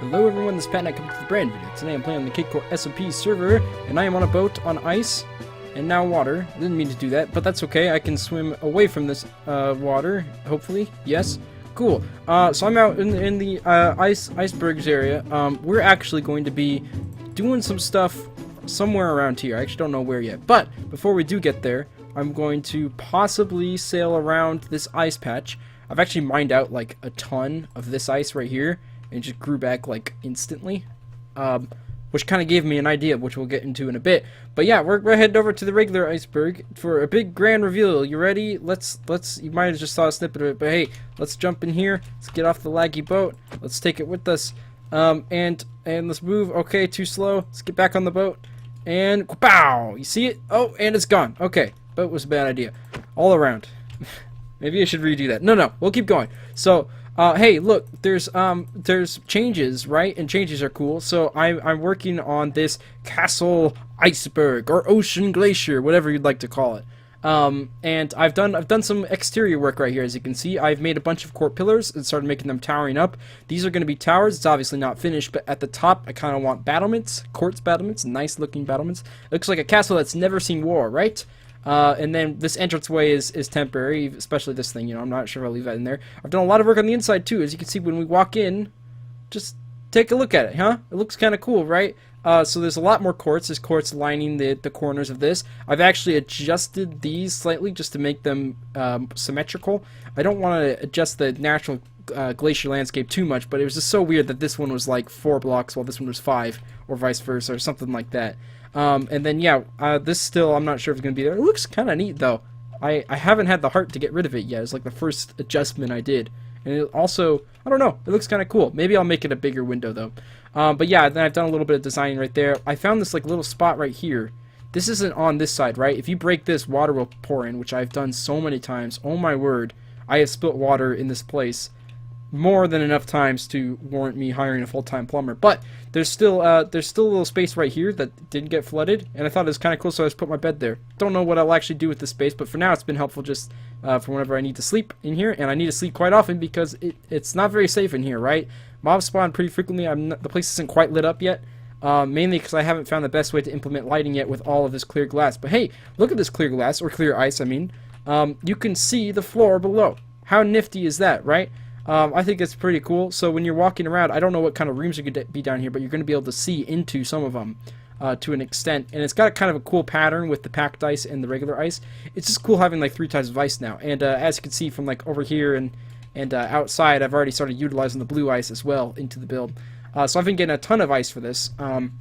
Hello everyone, this is Pat and I come to the brand video. Today I'm playing on the Cakecore SMP server, and I am on a boat on ice, and now water. I didn't mean to do that, but that's okay. I can swim away from this water, hopefully. Yes. Cool. So I'm out in the icebergs area. We're actually going to be doing some stuff somewhere around here. I actually don't know where yet. But before we do get there, I'm going to possibly sail around this ice patch. I've actually mined out like a ton of this ice right here, and it just grew back like instantly, which kind of gave me an idea, which we'll get into in a bit. But yeah, we're heading over to the regular iceberg for a big grand reveal. You ready? Let's you might have just saw a snippet of it, but hey, let's jump in here. Let's get off the laggy boat. Let's take it with us. And let's move. Okay, too slow. Let's get back on the boat. And pow! You see it? Oh, and it's gone. Okay, boat was a bad idea. All around. Maybe I should redo that. No, we'll keep going. So, hey, look, there's changes, right? And changes are cool. So I'm working on this castle iceberg or ocean glacier, whatever you'd like to call it. And I've done some exterior work right here. As you can see, I've made a bunch of court pillars and started making them towering up. These are going to be towers. It's obviously not finished, but at the top, I kind of want battlements, quartz battlements, nice looking battlements. It looks like a castle that's never seen war, right? And then this entranceway is temporary, especially this thing, you know, I'm not sure if I'll leave that in there. I've done a lot of work on the inside too. As you can see, when we walk in, just take a look at it, huh? It looks kind of cool, right? So there's a lot more quartz. There's quartz lining the corners of this. I've actually adjusted these slightly just to make them symmetrical. I don't want to adjust the natural glacier landscape too much, but it was just so weird that this one was like 4 blocks while this one was 5, or vice versa, or something like that. And then yeah, this still, I'm not sure if it's gonna be there. It looks kind of neat though. I haven't had the heart to get rid of it yet. It's like the first adjustment I did, and it also, I don't know, it looks kind of cool. Maybe I'll make it a bigger window though. But yeah, then I've done a little bit of designing right there. I found this like little spot right here. This isn't on this side, right? If you break this, water will pour in, which I've done so many times. Oh my word, I have spilt water in this place more than enough times to warrant me hiring a full-time plumber. But there's still a little space right here that didn't get flooded, and I thought it was kind of cool, so I just put my bed there. Don't know what I'll actually do with this space, but for now it's been helpful just for whenever I need to sleep in here, and I need to sleep quite often because it's not very safe in here, right? Mobs spawn pretty frequently. The place isn't quite lit up yet, mainly because I haven't found the best way to implement lighting yet with all of this clear glass. But hey, look at this clear glass, or clear ice, I mean. You can see the floor below. How nifty is that, right? I think it's pretty cool. So when you're walking around, I don't know what kind of rooms are going to be down here, but you're going to be able to see into some of them to an extent. And it's got kind of a cool pattern with the packed ice and the regular ice. It's just cool having like 3 types of ice now. And as you can see from like over here and outside, I've already started utilizing the blue ice as well into the build. So I've been getting a ton of ice for this. And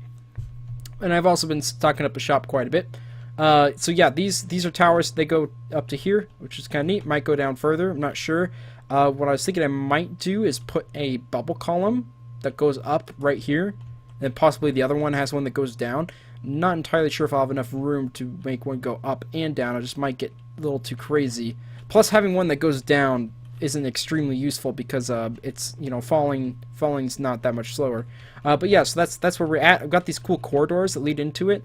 I've also been stocking up the shop quite a bit. So yeah, these are towers. They go up to here, which is kind of neat. Might go down further. I'm not sure. What I was thinking I might do is put a bubble column that goes up right here, and possibly the other one has one that goes down. Not entirely sure if I'll have enough room to make one go up and down. I just might get a little too crazy. Plus, having one that goes down isn't extremely useful because it's, you know, falling's not that much slower. But yeah, so that's where we're at. I've got these cool corridors that lead into it.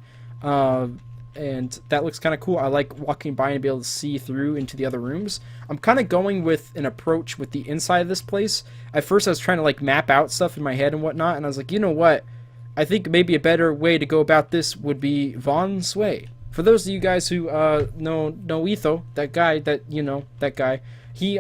And that looks kind of cool. I like walking by and be able to see through into the other rooms. I'm kind of going with an approach with the inside of this place. At first I was trying to like map out stuff in my head and whatnot, and I was like, you know what? I think maybe a better way to go about this would be Von Sway. For those of you guys who know Etho, that guy, he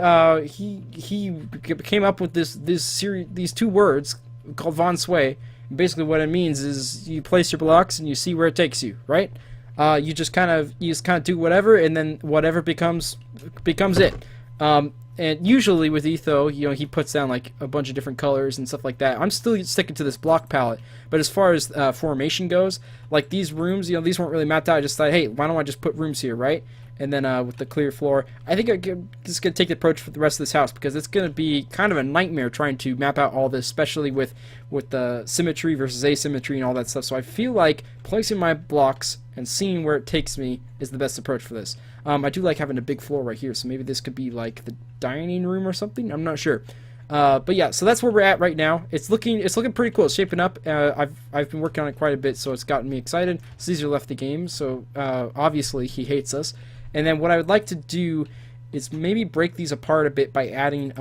came up with these 2 words called Von Sway. Basically what it means is you place your blocks and you see where it takes you, right? You just kind of do whatever, and then whatever becomes it. And usually with Etho, you know, he puts down like a bunch of different colors and stuff like that. I'm still sticking to this block palette, but as far as formation goes, like these rooms, you know, these weren't really mapped out. I just thought, hey, why don't I just put rooms here, right? And then with the clear floor, I think I'm just going to take the approach for the rest of this house, because it's going to be kind of a nightmare trying to map out all this, especially with the symmetry versus asymmetry and all that stuff. So I feel like placing my blocks and seeing where it takes me is the best approach for this. I do like having a big floor right here, so maybe this could be like the dining room or something. I'm not sure. But yeah, so that's where we're at right now. It's looking pretty cool. It's shaping up. I've been working on it quite a bit, so it's gotten me excited. Caesar left the game, so obviously he hates us. And then what I would like to do is maybe break these apart a bit by adding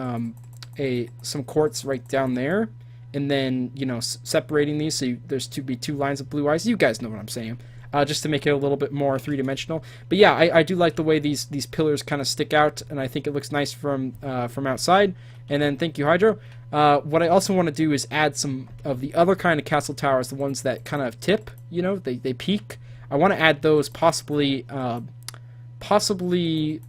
some quartz right down there, and then, you know, separating these so there's to be two lines of blue ice. You guys know what I'm saying. Just to make it a little bit more three-dimensional. But yeah, I do like the way these pillars kind of stick out, and I think it looks nice from outside. And then thank you, Hydro. What I also want to do is add some of the other kind of castle towers, the ones that kind of tip, you know, they peak. I want to add those, possibly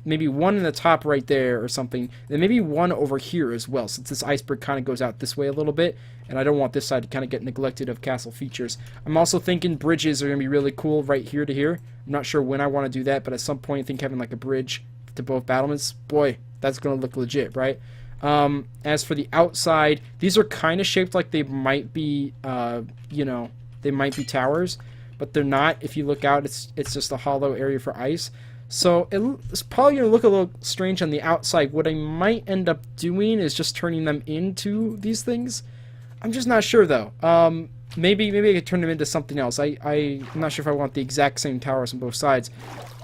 maybe one in the top right there or something, and maybe one over here as well, since this iceberg kind of goes out this way a little bit, and I don't want this side to kind of get neglected of castle features. I'm also thinking bridges are going to be really cool right here to here. I'm not sure when I want to do that, but at some point I think having like a bridge to both battlements, boy, that's going to look legit, right? As for the outside, these are kind of shaped like they might be, you know, they might be towers, but they're not. If you look out, it's just a hollow area for ice. So it's probably going to look a little strange on the outside. What I might end up doing is just turning them into these things. I'm just not sure, though. Maybe I could turn them into something else. I'm not sure if I want the exact same towers on both sides.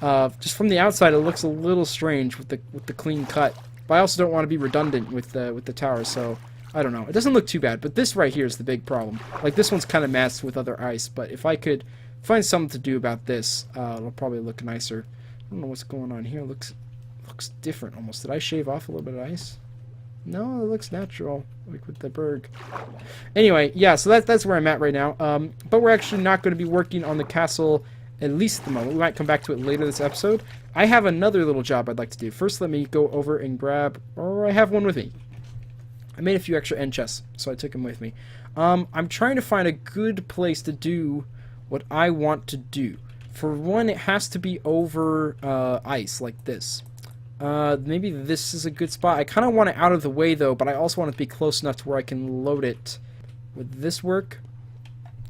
Just from the outside, it looks a little strange with the clean cut. But I also don't want to be redundant with the towers, so I don't know. It doesn't look too bad, but this right here is the big problem. Like, this one's kind of masked with other ice, but if I could find something to do about this, it'll probably look nicer. I don't know what's going on here. It looks different almost. Did I shave off a little bit of ice? No, it looks natural, like with the berg. Anyway, yeah, so that's where I'm at right now. But we're actually not going to be working on the castle, at least at the moment. We might come back to it later this episode. I have another little job I'd like to do. First, let me go over and grab, or I have one with me. I made a few extra end chests, so I took them with me. I'm trying to find a good place to do what I want to do. For one, it has to be over ice, like this. Maybe this is a good spot. I kind of want it out of the way, though, but I also want it to be close enough to where I can load it. Would this work?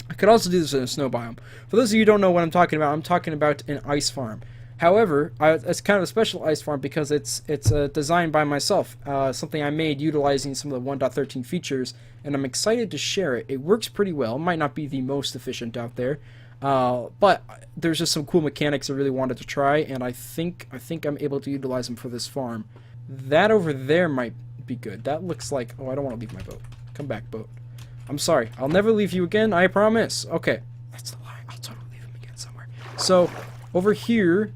I could also do this in a snow biome. For those of you who don't know what I'm talking about an ice farm. However, it's kind of a special ice farm because it's designed by myself. Something I made utilizing some of the 1.13 features, and I'm excited to share it. It works pretty well. It might not be the most efficient out there. But there's just some cool mechanics I really wanted to try, and I think I'm able to utilize them for this farm. That over there might be good. That looks like... Oh, I don't want to leave my boat. Come back, boat. I'm sorry. I'll never leave you again, I promise. Okay. That's the lie. I'll totally leave him again somewhere. So, over here,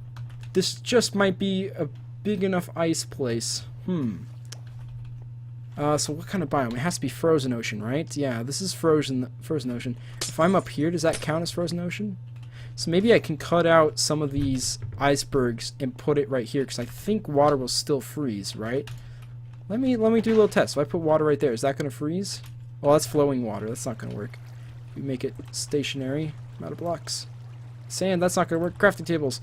this just might be a big enough ice place. So what kind of biome? It has to be frozen ocean, right? Yeah, this is frozen ocean. If I'm up here, does that count as frozen ocean? So maybe I can cut out some of these icebergs and put it right here, because I think water will still freeze, right? Let me do a little test. If I put water right there, is that going to freeze? Well, that's flowing water. That's not going to work. We make it stationary. I'm out of blocks. Sand, that's not going to work. Crafting tables.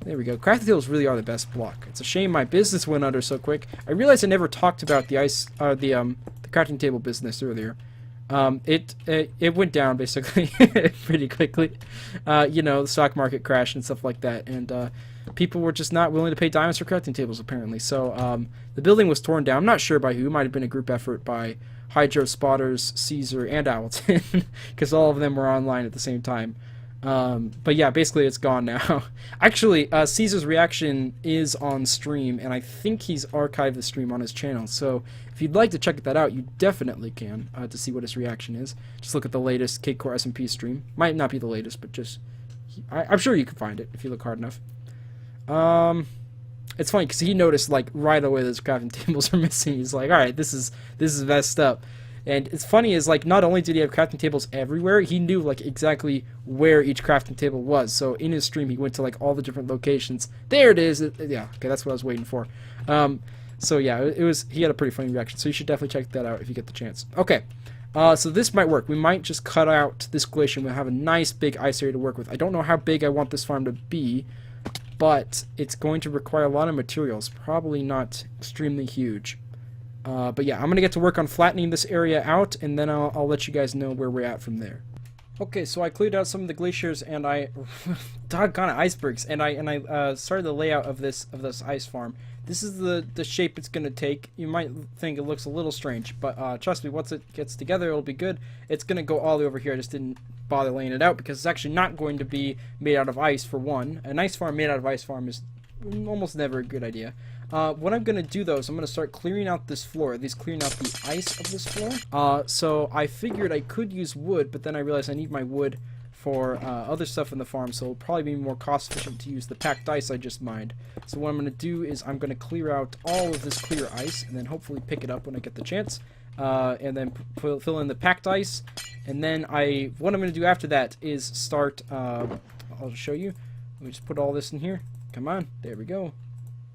There we go. Crafting tables really are the best block. It's a shame my business went under so quick. I realized I never talked about the the crafting table business earlier. It went down basically pretty quickly. You know, the stock market crashed and stuff like that, and people were just not willing to pay diamonds for crafting tables apparently. So the building was torn down. I'm not sure by who. It might have been a group effort by Hydro, Spotters, Caesar, and Owlton, because all of them were online at the same time. But yeah, basically it's gone now. Actually, Caesar's reaction is on stream, and I think he's archived the stream on his channel. So if you'd like to check that out, you definitely can, to see what his reaction is. Just look at the latest Cakecore SMP stream. Might not be the latest, but just... I'm sure you can find it if you look hard enough. It's funny, because he noticed, like, right away those crafting tables are missing. He's like, alright, this is messed up. And it's funny is, like, not only did he have crafting tables everywhere, he knew, like, exactly where each crafting table was. So in his stream, he went to, like, all the different locations. There it is! Yeah, okay, that's what I was waiting for. So yeah, he had a pretty funny reaction. So you should definitely check that out if you get the chance. Okay, so this might work. We might just cut out this glacier and we'll have a nice big ice area to work with. I don't know how big I want this farm to be, but it's going to require a lot of materials. Probably not extremely huge. But yeah, I'm going to get to work on flattening this area out, and then I'll let you guys know where we're at from there. Okay, so I cleared out some of the glaciers, and I... doggone it, icebergs, and I started the layout of this ice farm. This is the shape it's going to take. You might think it looks a little strange, but trust me, once it gets together, it'll be good. It's going to go all the way over here. I just didn't bother laying it out, because it's actually not going to be made out of ice, for one. An ice farm made out of ice farm is almost never a good idea. What I'm going to do, though, is I'm going to start clearing out this floor, at least clearing out the ice of this floor. So I figured I could use wood, but then I realized I need my wood for other stuff in the farm, so it'll probably be more cost efficient to use the packed ice I just mined. So what I'm going to do is I'm going to clear out all of this clear ice, and then hopefully pick it up when I get the chance, and then fill in the packed ice, and then what I'm going to do after that is start, I'll just show you. Let me just put all this in here. Come on, there we go.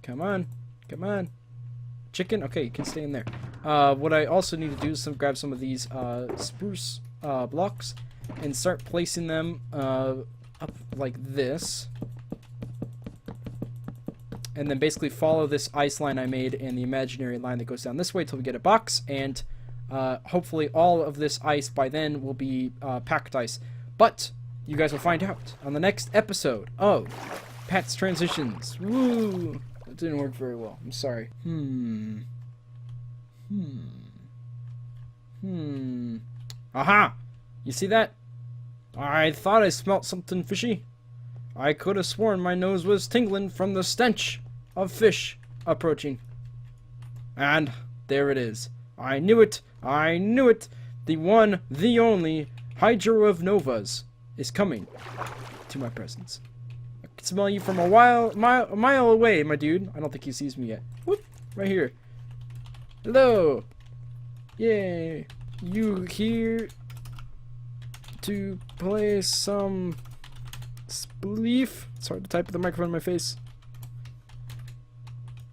Come on, come on. Chicken? Okay, you can stay in there. What I also need to do is grab some of these spruce blocks and start placing them up like this. And then basically follow this ice line I made and the imaginary line that goes down this way until we get a box. And hopefully all of this ice by then will be packed ice. But you guys will find out on the next episode of Pat's Transitions. Woo! That didn't work very well. I'm sorry. Aha! You see that? I thought I smelt something fishy. I could have sworn my nose was tingling from the stench of fish approaching. And there it is. I knew it. I knew it. The one, the only HydroNovas is coming to my presence. I can smell you from a mile away, my dude. I don't think he sees me yet. Whoop, right here. Hello. Yay. You here to play some Spleef? It's hard to type with the microphone in my face.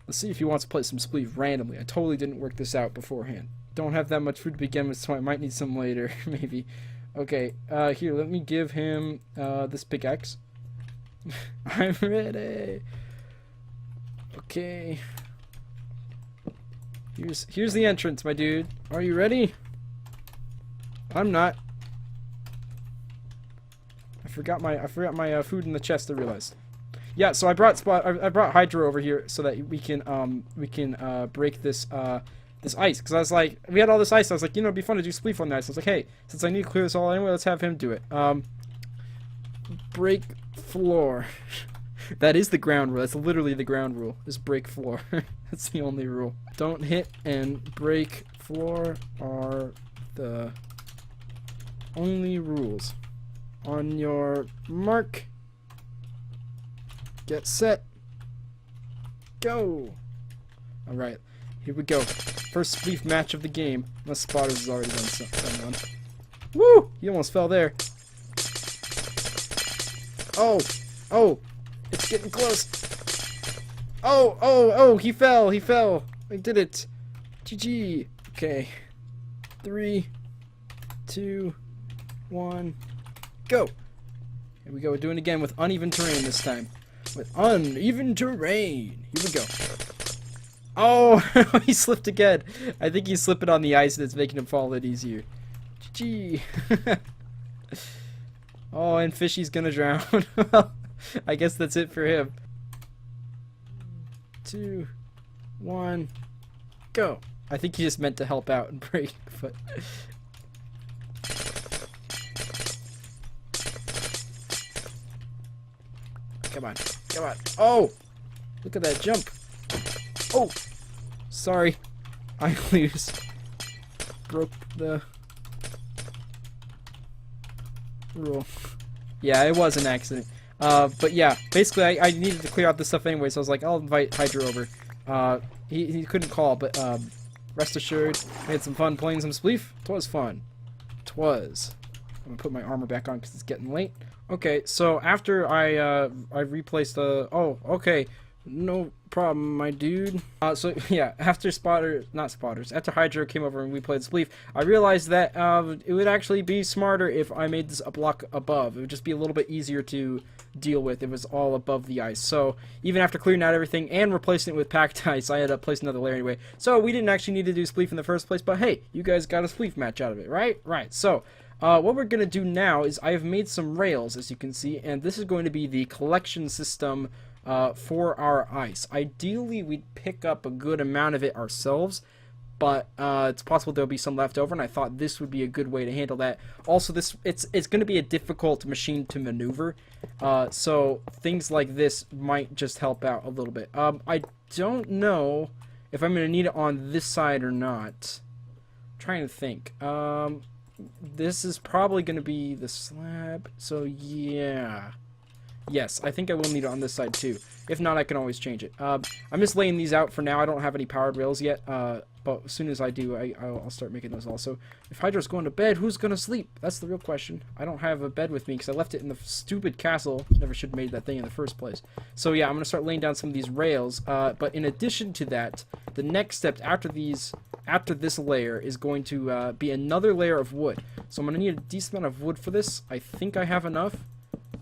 Let's see if he wants to play some Spleef randomly. I totally didn't work this out beforehand. Don't have that much food to begin with, so I might need some later, maybe. Okay, here, let me give him this pickaxe. I'm ready. Okay. Here's the entrance, my dude. Are you ready? I'm not. I forgot my food in the chest, I realized. Yeah, so I brought Hydro over here so that we can break this this ice, because I was like, we had all this ice. I was like, you know, it'd be fun to do Spleef on the ice. I was like, hey, since I need to clear this all anyway, let's have him do it. Break floor. That is the ground rule. That's literally the ground rule. Is break floor. That's the only rule. Don't hit and break floor are the only rules. On your mark, get set, go. All right, here we go. First Spleef match of the game. Unless Spotters has already done something. Woo! He almost fell there. Oh, oh, it's getting close. Oh, oh, oh, he fell, he fell. I did it. GG. Okay. 3, 2, 1, go. Here we go. We're doing it again with uneven terrain this time. With uneven terrain. Here we go. Oh, he slipped again. I think he's slipping on the ice and it's making him fall a bit easier. GG. Oh, and Fishy's gonna drown. Well, I guess that's it for him. 2, 1, go. I think he just meant to help out and break, but... Come on, come on. Oh! Look at that jump. Oh! Sorry. I lose. Broke the rule. Yeah, it was an accident. But yeah, basically I needed to clear out this stuff anyway, so I was like, I'll invite Hydro over. He couldn't call, but rest assured, we had some fun playing some Spleef. 'Twas fun. 'Twas. I'm gonna put my armor back on because it's getting late. Okay, so after I replaced the... Oh, okay. No problem, my dude. So, yeah, after after Hydro came over and we played Spleef, I realized that it would actually be smarter if I made this a block above. It would just be a little bit easier to deal with. It was all above the ice. So, even after clearing out everything and replacing it with packed ice, I ended up placing another layer anyway. So, we didn't actually need to do Spleef in the first place, but hey, you guys got a Spleef match out of it, right? Right, so... what we're going to do now is I have made some rails, as you can see, and this is going to be the collection system for our ice. Ideally, we'd pick up a good amount of it ourselves, but it's possible there'll be some left over, and I thought this would be a good way to handle that. Also, it's going to be a difficult machine to maneuver, so things like this might just help out a little bit. I don't know if I'm going to need it on this side or not. I'm trying to think. This is probably going to be the slab, so yeah. Yes, I think I will need it on this side too. If not, I can always change it. I'm just laying these out for now. I don't have any powered rails yet, but as soon as I do, I'll start making those also. If Hydro's going to bed, who's going to sleep? That's the real question. I don't have a bed with me because I left it in the stupid castle. Never should have made that thing in the first place. So yeah, I'm going to start laying down some of these rails. But in addition to that, the next step after this layer is going to be another layer of wood. So I'm going to need a decent amount of wood for this. I think I have enough.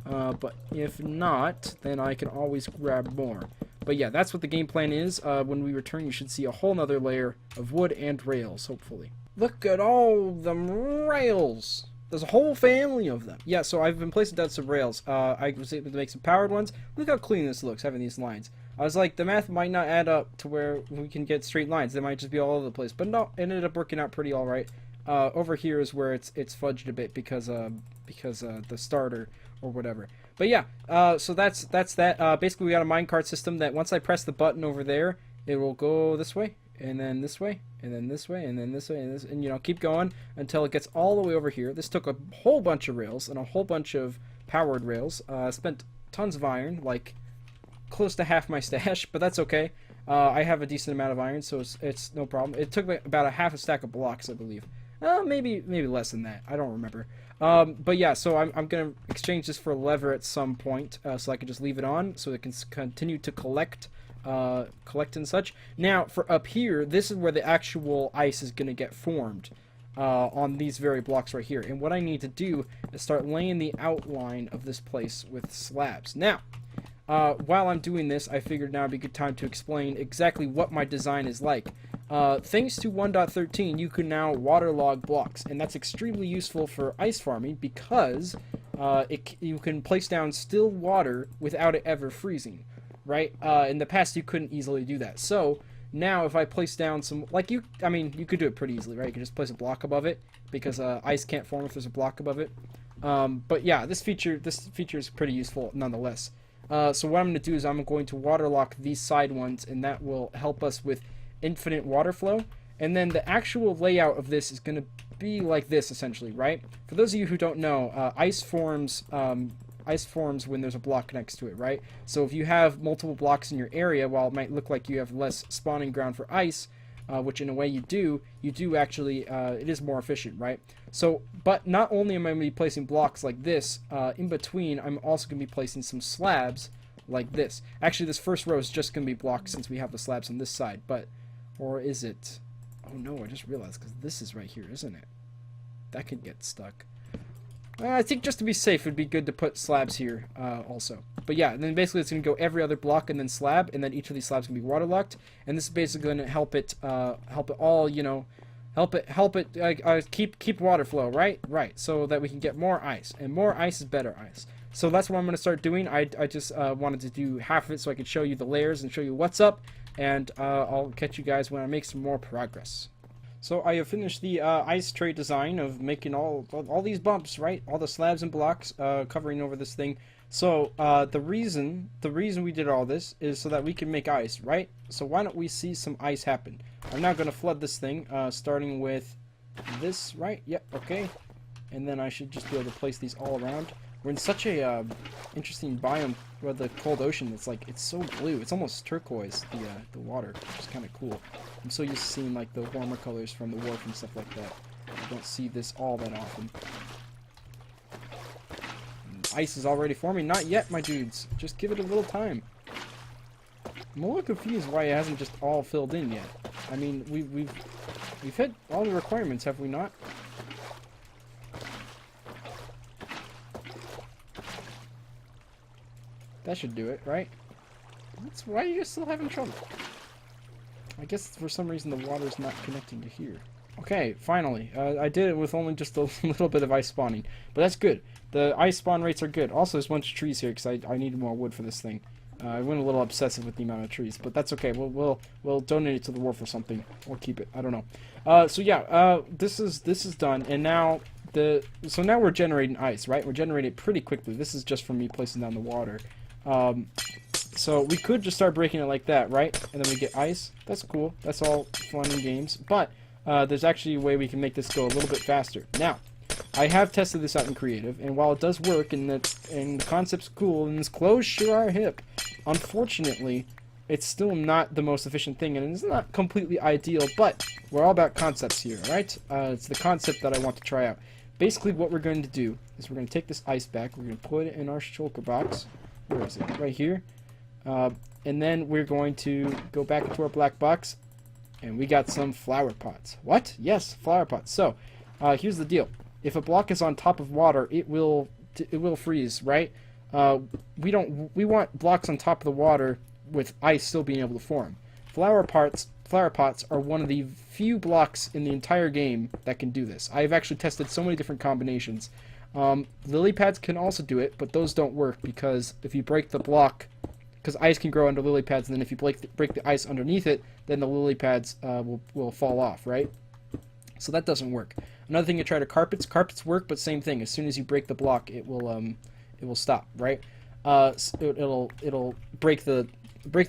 But if not, then I can always grab more. But yeah, that's what the game plan is. When we return, you should see a whole nother layer of wood and rails, hopefully. Look at all them rails! There's a whole family of them. Yeah, so I've been placing down some rails. I was able to make some powered ones. Look how clean this looks, having these lines. I was like, the math might not add up to where we can get straight lines. They might just be all over the place. But no, it ended up working out pretty alright. Over here is where it's fudged a bit because the starter or whatever. But yeah, so that's that. Basically, we got a minecart system that once I press the button over there, it will go this way, and then this way, and then this way, and then this way, and this, and you know, keep going until it gets all the way over here. This took a whole bunch of rails and a whole bunch of powered rails. Spent tons of iron, like close to half my stash, but that's okay. I have a decent amount of iron, so it's no problem. It took me about a half a stack of blocks, I believe. Maybe less than that. I don't remember. But yeah, so I'm gonna exchange this for a lever at some point, so I can just leave it on, so it can continue to collect and such. Now, for up here, this is where the actual ice is gonna get formed, on these very blocks right here. And what I need to do is start laying the outline of this place with slabs. Now, while I'm doing this, I figured now would be a good time to explain exactly what my design is like. Thanks to 1.13, you can now waterlog blocks, and that's extremely useful for ice farming because you can place down still water without it ever freezing, right? In the past, you couldn't easily do that. So now, if I place down some, like you could do it pretty easily, right? You can just place a block above it because ice can't form if there's a block above it. But yeah, this feature is pretty useful nonetheless. So what I'm going to do is I'm going to waterlock these side ones, and that will help us with infinite water flow. And then the actual layout of this is going to be like this, essentially, right? For those of you who don't know, ice forms when there's a block next to it, right? So if you have multiple blocks in your area, while it might look like you have less spawning ground for ice, which in a way you do actually, it is more efficient, right? So, but not only am I going to be placing blocks like this, in between, I'm also going to be placing some slabs like this. Actually, this first row is just going to be blocks since we have the slabs on this side, but, or is it? Oh no, I just realized, because this is right here, isn't it? That could get stuck. I think just to be safe, it would be good to put slabs here also. But yeah, and then basically it's going to go every other block and then slab, and then each of these slabs can be waterlocked. And this is basically going to help it all, you know, help it keep water flow, right? Right, so that we can get more ice, and more ice is better ice. So that's what I'm going to start doing. I just wanted to do half of it so I could show you the layers and show you what's up, and I'll catch you guys when I make some more progress. So I have finished the ice tray design of making all these bumps, right? All the slabs and blocks covering over this thing. So the reason we did all this is so that we can make ice, right? So why don't we see some ice happen? I'm now going to flood this thing, starting with this, right? Yep, okay. And then I should just be able to place these all around. We're in such a interesting biome where the cold ocean. It's so blue. It's almost turquoise. The water, which is kind of cool. I'm so used to seeing like the warmer colors from the wharf and stuff like that. I don't see this all that often. And ice is already forming. Not yet, my dudes. Just give it a little time. I'm a little confused why it hasn't just all filled in yet. I mean, we've hit all the requirements, have we not? That should do it, right? Why are you still having trouble? I guess for some reason the water's not connecting to here. Okay, finally. I did it with only just a little bit of ice spawning. But that's good. The ice spawn rates are good. Also, there's a bunch of trees here because I needed more wood for this thing. I went a little obsessive with the amount of trees, but that's okay. We'll donate it to the war for something, or keep it. I don't know. So yeah, this is done, and now now we're generating ice, right? We're generating it pretty quickly. This is just from me placing down the water. So we could just start breaking it like that, right? And then we get ice. That's cool. That's all fun and games. But there's actually a way we can make this go a little bit faster. Now, I have tested this out in creative, and while it does work and the concept's cool and its clothes sure are hip, unfortunately, it's still not the most efficient thing, and it's not completely ideal, but we're all about concepts here, right? It's the concept that I want to try out. Basically, what we're going to do is we're going to take this ice back, we're going to put it in our shulker box. Where is it? Right here. And then we're going to go back into our black box, and we got some flower pots. What? Yes, flower pots. So, here's the deal. If a block is on top of water, it will freeze, right? We want blocks on top of the water with ice still being able to form. Flower pots are one of the few blocks in the entire game that can do this. I've actually tested so many different combinations. Lily pads can also do it, but those don't work because if you break the block, because ice can grow under lily pads, and then if you break the ice underneath it, then the lily pads will fall off, right? So that doesn't work. Another thing you try to carpets work, but same thing. As soon as you break the block, it will stop, right? It'll break the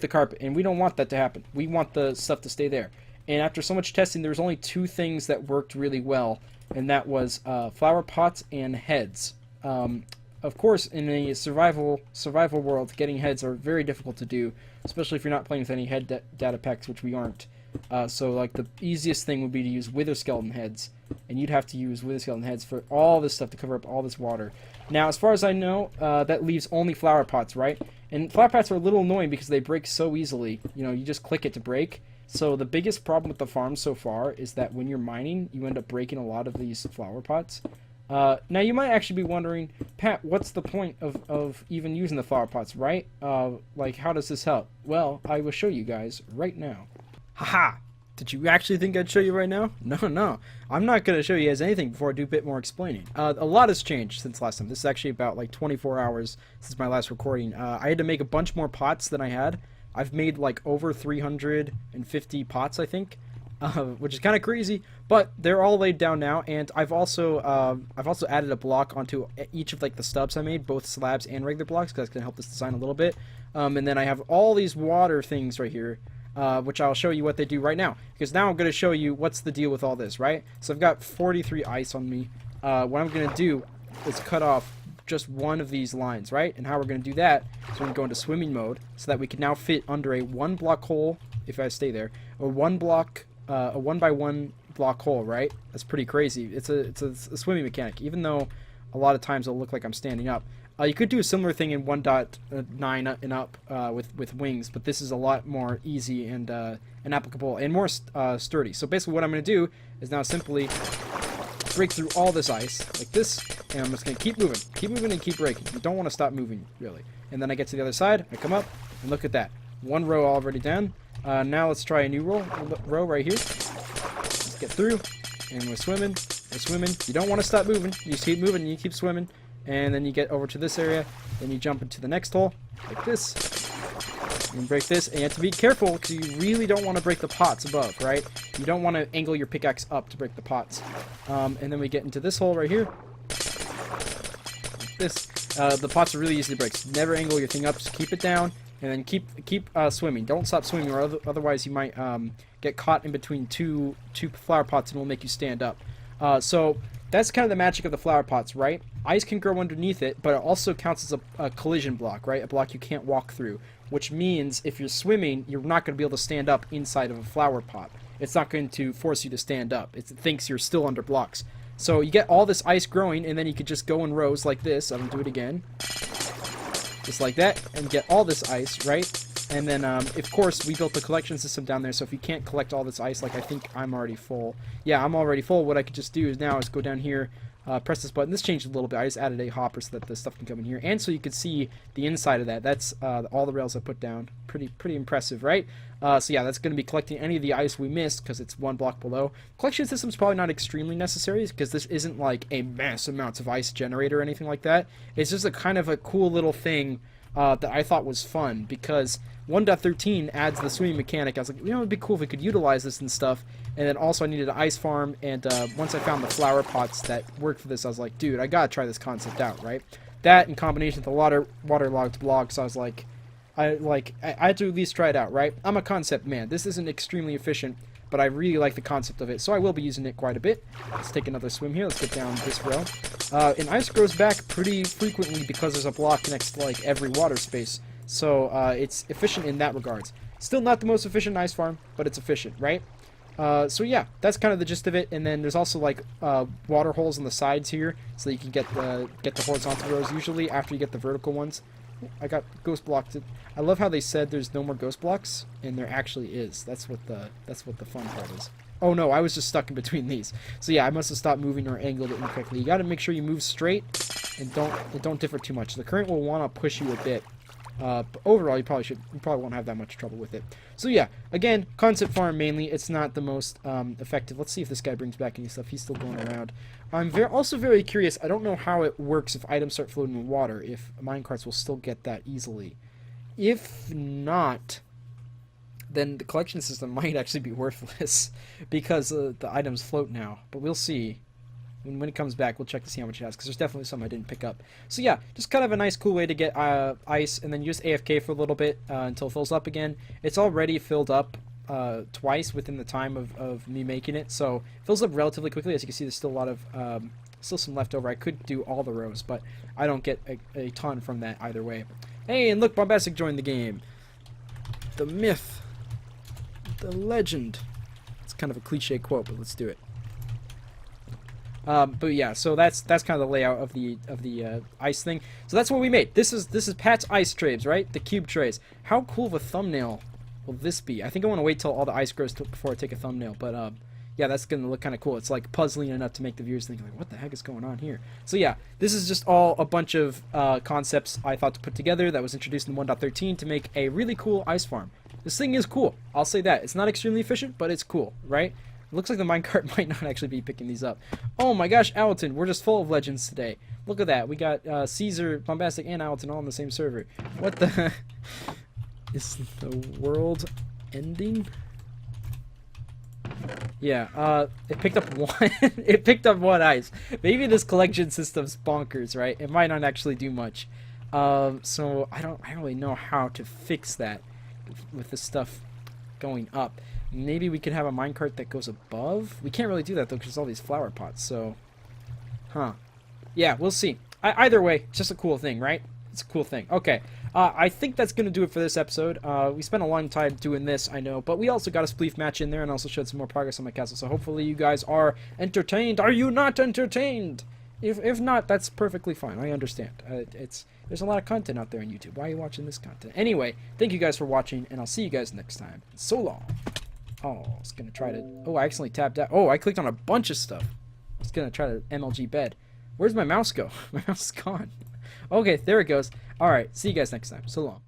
carpet, and we don't want that to happen. We want the stuff to stay there. And after so much testing, there was only two things that worked really well, and that was flower pots and heads. Of course, in a survival world, getting heads are very difficult to do, especially if you're not playing with any head data packs, which we aren't. So like the easiest thing would be to use wither skeleton heads, and you'd have to use wither skeleton heads for all this stuff to cover up all this water. Now, as far as I know, that leaves only flower pots, right? And flower pots are a little annoying because they break so easily. You know, you just click it to break. So the biggest problem with the farm so far is that when you're mining, you end up breaking a lot of these flower pots. Now you might actually be wondering, Pat, what's the point of even using the flower pots, right? Like, how does this help? Well, I will show you guys right now. Haha! Did you actually think I'd show you right now? No. I'm not going to show you guys anything before I do a bit more explaining. A lot has changed since last time. This is actually about like 24 hours since my last recording. I had to make a bunch more pots than I had. I've made like over 350 pots, I think. Which is kind of crazy, but they're all laid down now, and I've also added a block onto each of like the stubs I made, both slabs and regular blocks, because that's going to help this design a little bit. And then I have all these water things right here, which I'll show you what they do right now, because now I'm going to show you what's the deal with all this, right? So I've got 43 ice on me. What I'm going to do is cut off just one of these lines, right? And how we're going to do that is we're going to go into swimming mode, so that we can now fit under a 1 block hole, if I stay there, or 1 block... a 1 by 1 block hole, right? That's pretty crazy. It's a swimming mechanic, even though a lot of times it'll look like I'm standing up. You could do a similar thing in 1.9 and up with wings, but this is a lot more easy and applicable and more sturdy. So basically what I'm going to do is now simply break through all this ice like this, and I'm just going to keep moving and keep breaking. You don't want to stop moving, really. And then I get to the other side, I come up, and look at that. 1 row already done. Now let's try a new row right here. Let's get through, and we're swimming. You don't want to stop moving. You just keep moving, and you keep swimming, and then you get over to this area. Then you jump into the next hole, like this. And break this, and you have to be careful because you really don't want to break the pots above, right? You don't want to angle your pickaxe up to break the pots. And then we get into this hole right here. Like this. The pots are really easy to break. So never angle your thing up. Just keep it down. And then keep swimming. Don't stop swimming, or otherwise you might get caught in between two flower pots, and it'll make you stand up. So that's kind of the magic of the flower pots, right? Ice can grow underneath it, but it also counts as a collision block, right? A block you can't walk through, which means if you're swimming, you're not going to be able to stand up inside of a flower pot. It's not going to force you to stand up. It thinks you're still under blocks. So you get all this ice growing, and then you could just go in rows like this. I'm going to do it again. Just like that, and get all this ice, right? And then, of course, we built the collection system down there, so if you can't collect all this ice, like I think I'm already full. Yeah, I'm already full. What I could just do is now is go down here, press this button. This changed a little bit. I just added a hopper so that the stuff can come in here, and so you could see the inside of that. That's all the rails I put down. Pretty impressive, right? So yeah, that's going to be collecting any of the ice we missed because it's 1 block below. Collection system is probably not extremely necessary because this isn't like a mass amounts of ice generator or anything like that. It's just a kind of a cool little thing that I thought was fun, because 1.13 adds the swimming mechanic. I was like, you know, it'd be cool if we could utilize this and stuff. And then also I needed an ice farm, and once I found the flower pots that worked for this, I was like, dude, I gotta try this concept out, right? That in combination with the waterlogged blog, so I was like, I had to at least try it out, right? I'm a concept man. This isn't extremely efficient, but I really like the concept of it, so I will be using it quite a bit. Let's take another swim here. Let's get down this row. And ice grows back pretty frequently because there's a block next to like every water space, so it's efficient in that regards. Still not the most efficient ice farm, but it's efficient, right? So yeah, that's kind of the gist of it. And then there's also like water holes on the sides here, so that you can get the horizontal rows usually after you get the vertical ones. I got ghost blocked. I love how they said there's no more ghost blocks, and there actually is. That's what the fun part is. Oh no, I was just stuck in between these. So yeah, I must have stopped moving or angled it incorrectly. You got to make sure you move straight and don't differ too much. The current will want to push you a bit. But overall, you probably won't have that much trouble with it. So yeah, again, concept farm mainly. It's not the most effective. Let's see if this guy brings back any stuff. He's still going around. I'm also very curious. I don't know how it works if items start floating in water, if minecarts will still get that easily. If not, then the collection system might actually be worthless because the items float now. But we'll see. When it comes back, we'll check to see how much it has, because there's definitely some I didn't pick up. So yeah, just kind of a nice, cool way to get ice, and then use AFK for a little bit until it fills up again. It's already filled up twice within the time of me making it, so it fills up relatively quickly. As you can see, there's still a lot of still some left over. I could do all the rows, but I don't get a ton from that either way. Hey, and look, Bombastic joined the game. The myth, the legend. It's kind of a cliche quote, but let's do it. But yeah, so that's kind of the layout of the ice thing. So that's what we made. This is Pat's ice trays, right? The cube trays. How cool of a thumbnail will this be? I think I want to wait till all the ice grows before I take a thumbnail. But yeah, that's gonna look kind of cool. It's like puzzling enough to make the viewers think like, what the heck is going on here? So yeah, this is just all a bunch of concepts I thought to put together that was introduced in 1.13 to make a really cool ice farm. This thing is cool. I'll say that. It's not extremely efficient, but it's cool, right? Looks like the minecart might not actually be picking these up. Oh my gosh, Alton, we're just full of legends today. Look at that. We got Caesar, Bombastic, and Alton all on the same server. What the... Is the world ending? Yeah, it picked up one... it picked up one ice. Maybe this collection system's bonkers, right? It might not actually do much. So I don't really know how to fix that with this stuff going up. Maybe we could have a minecart that goes above. We can't really do that though because there's all these flower pots. So, yeah, we'll see. Either way, it's just a cool thing, right? It's a cool thing. Okay, I think that's gonna do it for this episode. We spent a long time doing this, I know, but we also got a Spleef match in there and also showed some more progress on my castle. So hopefully you guys are entertained. Are you not entertained? If not, that's perfectly fine. I understand. There's a lot of content out there on YouTube. Why are you watching this content? Anyway, thank you guys for watching, and I'll see you guys next time. So long. Oh, I was gonna try to... Oh, I accidentally tapped out. Oh, I clicked on a bunch of stuff. I was gonna try to MLG bed. Where's my mouse go? My mouse is gone. Okay, there it goes. Alright, see you guys next time. So long.